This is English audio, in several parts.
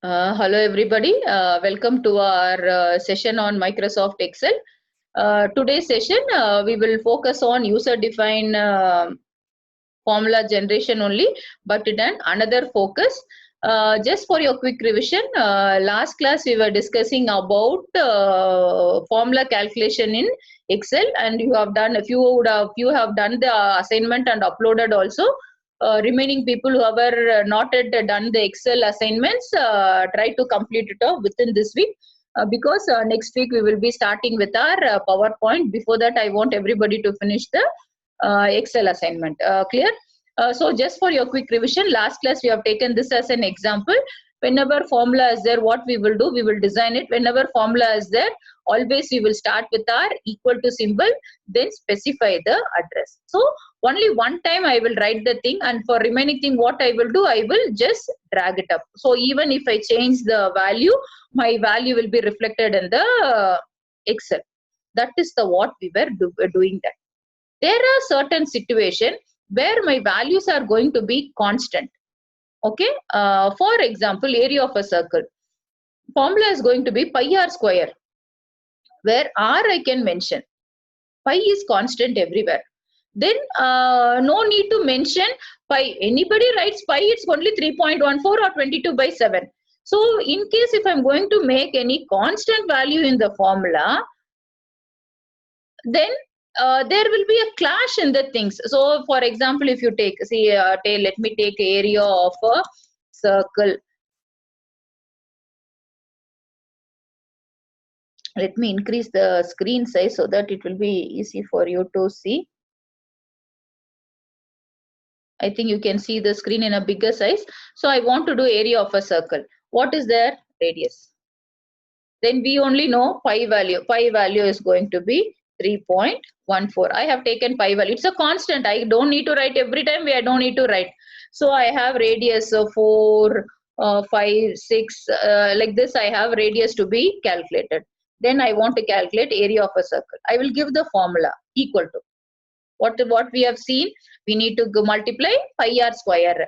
Hello everybody, welcome to our session on Microsoft Excel. Today's session we will focus on user-defined formula generation only, but then another focus. Just for your quick revision, last class we were discussing about formula calculation in Excel, and you have done you have done the assignment and uploaded also. Remaining people who have not yet done the Excel assignments, try to complete it off within this week. Because next week we will be starting with our PowerPoint. Before that, I want everybody to finish the Excel assignment. Clear? So just for your quick revision, last class we have taken this as an example. Whenever formula is there, what we will do, we will design it. Whenever formula is there, always we will start with our equal to symbol, then specify the address. So only one time I will write the thing, and for remaining thing what I will do, I will just drag it up. So even if I change the value, my value will be reflected in the Excel. That is the what we were doing that. There are certain situations where my values are going to be constant. Okay, for example, area of a circle. Formula is going to be pi r square, where r I can mention. Pi is constant everywhere. Then no need to mention pi. Anybody writes pi, it's only 3.14 or 22/7. So in case if I'm going to make any constant value in the formula, then there will be a clash in the things. So for example, if you take, see, let me take area of a circle. Let me increase the screen size so that it will be easy for you to see. I think you can see the screen in a bigger size. So I want to do area of a circle. What is their radius? Then we only know pi value. Pi value is going to be 3.14. I have taken pi value. It's a constant. I don't need to write every time. I don't need to write. So I have radius of 4, 5, 6. Like this, I have radius to be calculated. Then I want to calculate area of a circle. I will give the formula equal to what we have seen. We need to multiply pi r square.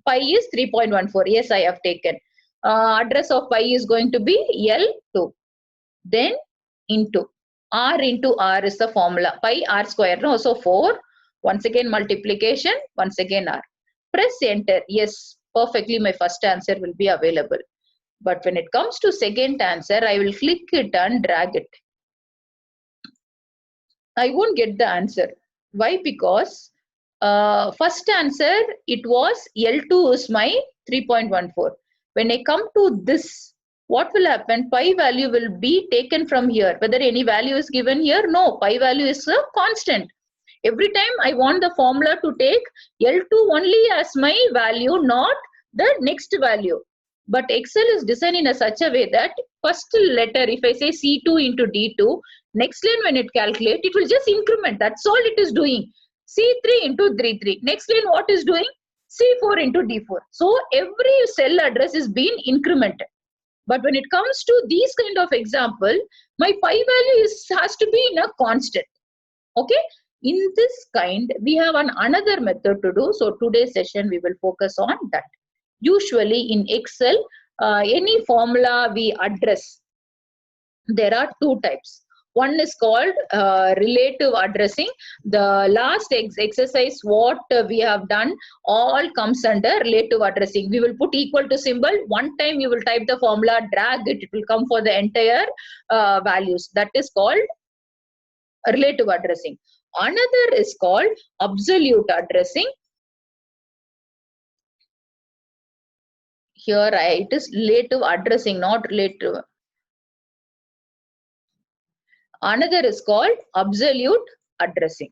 Pi is 3.14. Yes, I have taken. Address of pi is going to be L2. Then into r is the formula. Pi r square. No, so 4. Once again multiplication. Once again r. Press enter. Yes, perfectly my first answer will be available. But when it comes to second answer, I will click it and drag it. I won't get the answer. Why? Because first answer, it was L2 is my 3.14. When I come to this, what will happen? Pi value will be taken from here. Whether any value is given here? No, pi value is a constant. Every time I want the formula to take L2 only as my value, not the next value. But Excel is designed in such a way that first letter, if I say C2 into D2, next line when it calculates, it will just increment. That's all it is doing. C3 into D3. Next line what is doing? C4 into D4. So every cell address is being incremented. But when it comes to these kind of example, my pi value has to be in a constant. Okay. In this kind, we have another method to do. So today's session, we will focus on that. Usually in Excel, any formula we address, there are two types. One is called relative addressing. The last exercise what we have done all comes under relative addressing. We will put equal to symbol. One time you will type the formula, drag it, it will come for the entire values. That is called relative addressing. Another is called absolute addressing. Here it is relative addressing, not relative. Another is called absolute addressing.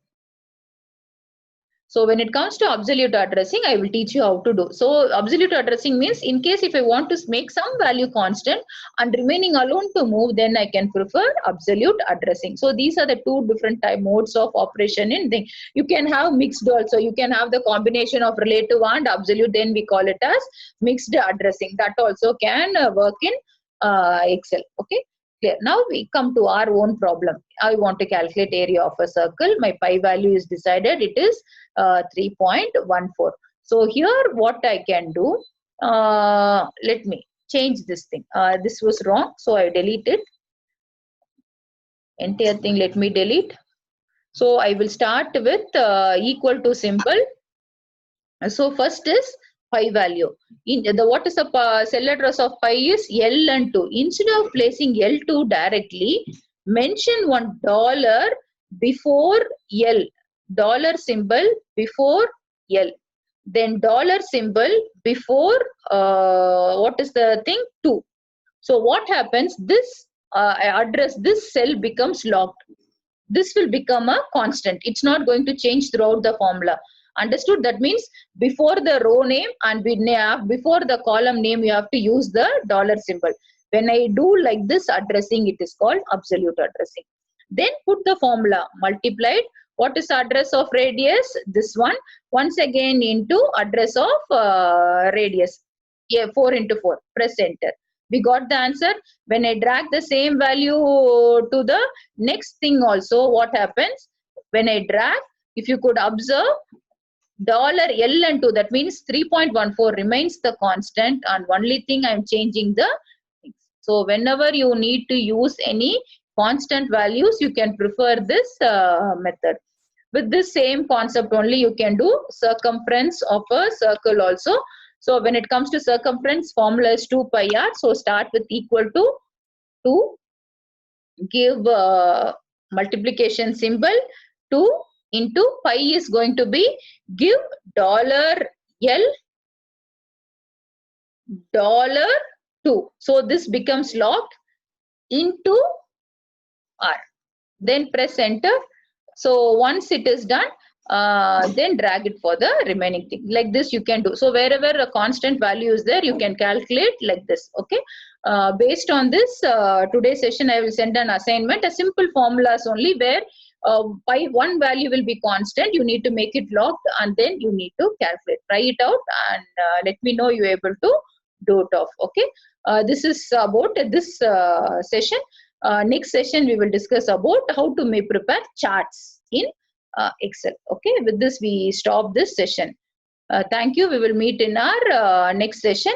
So when it comes to absolute addressing, I will teach you how to do. So absolute addressing means in case if I want to make some value constant and remaining alone to move, then I can prefer absolute addressing. So these are the two different type modes of operation in thing. You can have mixed also. You can have the combination of relative and absolute. Then we call it as mixed addressing. That also can work in Excel. Okay. Clear. Now we come to our own problem. I want to calculate area of a circle. My pi value is decided. It is 3.14. So here what I can do, let me change this thing. This was wrong, so I delete it. Entire thing, let me delete. So I will start with equal to symbol. So first is pi value. In the what is the cell address of pi is L2. Instead of placing L2 directly, mention $1 before L. Dollar symbol before L. Then dollar symbol before what is the thing 2. So what happens? This address, this cell becomes locked. This will become a constant. It's not going to change throughout the formula. Understood? That means before the row name and before the column name, you have to use the dollar symbol. When I do like this addressing, it is called absolute addressing. Then put the formula multiplied. What is the address of radius? This one. Once again into address of radius. Yeah, 4 into 4. Press enter. We got the answer. When I drag the same value to the next thing also, what happens? When I drag, if you could observe, $L2, that means 3.14 remains the constant, and only thing I'm changing the things. So whenever you need to use any constant values, you can prefer this method. With this same concept only, you can do circumference of a circle also. So when it comes to circumference, formula is 2 pi r. So start with equal to 2. Give multiplication symbol. 2 into pi is going to be, give $L $2. So this becomes locked into r. Then press enter. So once it is done, then drag it for the remaining thing. Like this you can do. So wherever a constant value is there, you can calculate like this. Okay. Based on this, today's session I will send an assignment, a simple formulas only, where by one value will be constant. You need to make it locked and then you need to calculate. Try it out and let me know you're able to do it off. Okay. This is about this session. Next session we will discuss about how to prepare charts in Excel. Okay, with this we stop this session. Thank you. We will meet in our next session.